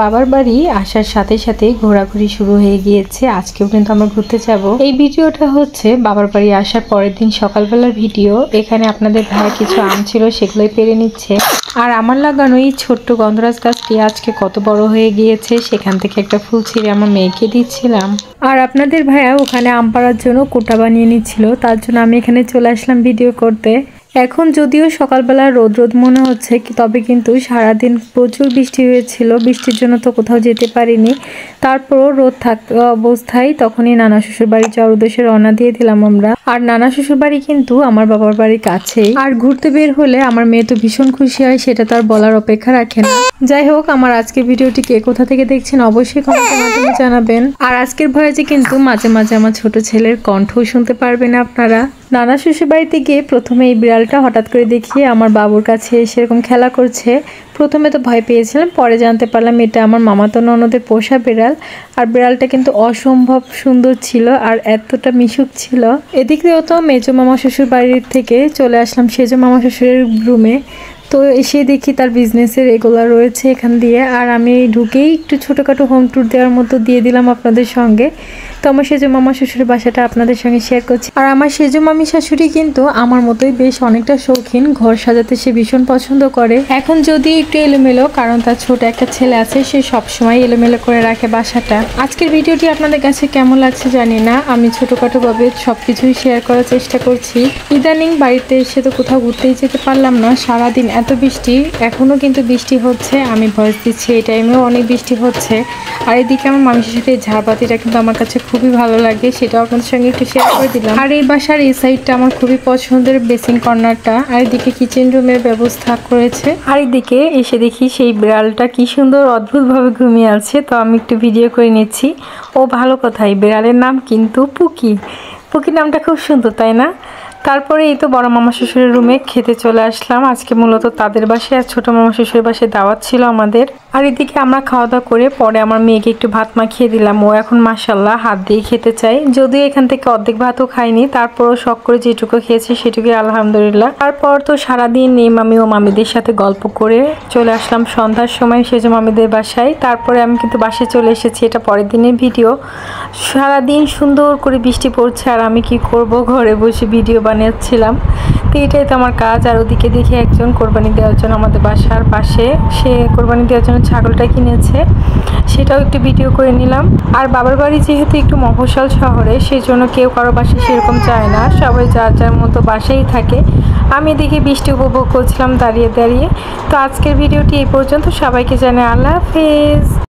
বাবার বাড়ি আসার সাথে সাথে ঘোরাঘুরি শুরু হয়ে গিয়েছে। আজকেও কিন্তু আমরা ঘুরতে যাব। এই ভিডিওটা হচ্ছে বাবার বাড়ি আসার পরের দিন সকালবেলার ভিডিও। এখানে আপনাদের ভাই কিছু আম ছিল, সেগুলোই পেরে নিচ্ছে। আর আমার লাগানো এই ছোট্ট গন্ধরাজ গাছটি আজকে কত বড় হয়ে গিয়েছে, সেখান থেকে একটা ফুল ছিঁড়ে আমার মেয়েকে দিচ্ছিলাম। আর আপনাদের ভাইয়া ওখানে আম পাড়ার জন্য কোটা বানিয়ে নিচ্ছিল, তার জন্য আমি এখানে চলে আসলাম ভিডিও করতে। এখন যদিও সকালবেলা রোদ রোদ মনে হচ্ছে, তবে কিন্তু সারাদিন প্রচুর বৃষ্টি হয়েছিল। বৃষ্টির জন্য তো কোথাও যেতে পারিনি। তারপরও রোদ থাকা অবস্থায় তখনই নানা শ্বশুর বাড়ি যাওয়ার উদ্দেশ্যে রওনা দিয়ে দিলাম আমরা। আর নানা শ্বশুর বাড়ি কিন্তু আমার বাবার বাড়ির কাছেই। আর ঘুরতে বের হলে আমার মেয়ে তো ভীষণ খুশি হয়, সেটা তো আর বলার অপেক্ষা রাখে না। যাই হোক, আমার আজকের ভিডিওটি কে কোথা থেকে দেখছেন অবশ্যই কমেন্টের মাধ্যমে জানাবেন। আর আজকের ভয়েসে কিন্তু মাঝে মাঝে আমার ছোট ছেলের কণ্ঠও শুনতে পারবেন আপনারা। নানা শ্বশুর বাড়িতে গিয়ে প্রথমে এই বিড়ালটা হঠাৎ করে দেখিয়ে আমার বাবুর কাছে এসে এরকম খেলা করছে। প্রথমে তো ভয় পেয়েছিলাম, পরে জানতে পারলাম এটা আমার মামাতো ননদের পোষা বিড়াল। আর বিড়ালটা কিন্তু অসম্ভব সুন্দর ছিল আর এতটা মিশুক ছিল। এদিক দিয়েও তো মেজো মামা শ্বশুর বাড়ির থেকে চলে আসলাম সেজো মামা শ্বশুরের রুমে। তো এসে দেখি তার বিজনেসের এগুলো রয়েছে এখান দিয়ে। আর আমি ঢুকেই একটু ছোটোখাটো হোম ট্যুর দেওয়ার মতো দিয়ে দিলাম আপনাদের সঙ্গে। তো আমার সেজো মামা শ্বশুরের বাসাটা আপনাদের সঙ্গে শেয়ার করছি। আর আমার সেজো মামি শাশুড়ি কিন্তু আমার মতোই বেশ অনেকটা শৌখিন, ঘর সাজাতে সে ভীষণ পছন্দ করে। এখন যদি একটু এলোমেলো, কারণ তার ছোট একটা ছেলে আছে, সে সবসময় এলোমেলো করে রাখে বাসাটা। আজকের ভিডিওটি আপনাদের কাছে কেমন লাগছে জানি না, আমি ছোটোখাটোভাবে সব কিছুই শেয়ার করার চেষ্টা করছি। ইদানিং বাড়িতে এসে তো কোথাও ঘুরতেই যেতে পারলাম না, সারাদিন এত বৃষ্টি। এখনও কিন্তু বৃষ্টি হচ্ছে, আমি ভয়েস দিচ্ছি এই টাইমেও অনেক বৃষ্টি হচ্ছে। আর এদিকে আমার মামির সাথে ঝাড়বাতিটা কিন্তু আমার কাছে খুবই ভালো লাগে, সেটাও আপনাদের সঙ্গে একটু শেয়ার করে দিলাম। আর এই বাসার এই সাইডটা আমার খুবই পছন্দের, বেসিন কর্নারটা। আর এদিকে কিচেন রুমের ব্যবস্থা করেছে। আর এদিকে এসে দেখি সেই বিড়ালটা কি সুন্দর অদ্ভুতভাবে ঘুমিয়ে আছে। তো আমি একটু ভিডিও করে নিচ্ছি। ও ভালো কথাই, বিড়ালের নাম কিন্তু পুকি। পুকি নামটা খুব সুন্দর, তাই না? তারপরে এই তো বড় মামা শ্বশুরের রুমে খেতে চলে আসলাম। আজকে মূলত তাদের বাসায় আর ছোট মামা শ্বশুরের বাসায় দাওয়াত ছিল আমাদের। আর এদিকে আমরা খাওয়া দাওয়া করে পরে আমার মেয়েকে একটু ভাত মাখিয়ে দিলাম। ও এখন মাশাআল্লাহ হাত দিয়ে খেতে চাই, যদিও এখান থেকে অর্ধেক ভাতও খাইনি, তারপরও শখ করে যেটুকু খেয়েছি সেটুকুই আলহামদুলিল্লাহ। তারপর তো সারাদিন এই মামি ও মামিদের সাথে গল্প করে চলে আসলাম সন্ধ্যার সময় সেজো মামিদের বাসায়। তারপরে আমি কিন্তু বাসায় চলে এসেছি, এটা পরের দিনের ভিডিও। সারাদিন সুন্দর করে বৃষ্টি পড়ছে আর আমি কি করব, ঘরে বসে ভিডিও বানিয়েছিলাম। তো এটাই তো আমার কাজ। আর ওদিকে দেখে একজন কোরবানি দেওয়ার জন্য আমাদের বাসার পাশে, সে কোরবানি দেওয়ার জন্য ছাগলটা কিনেছে, সেটাও একটু ভিডিও করে নিলাম। আর বাবার বাড়ি যেহেতু একটু মফস্বল শহরে, সেই জন্য কেউ কারো বাসায় সেরকম যায় না, সবাই যার যার মতো বাসায় থাকে। আমি এদিকে বৃষ্টি উপভোগ করছিলাম দাঁড়িয়ে দাঁড়িয়ে। তো আজকের ভিডিওটি এই পর্যন্ত, সবাইকে জানাই আল্লাহ হাফেজ।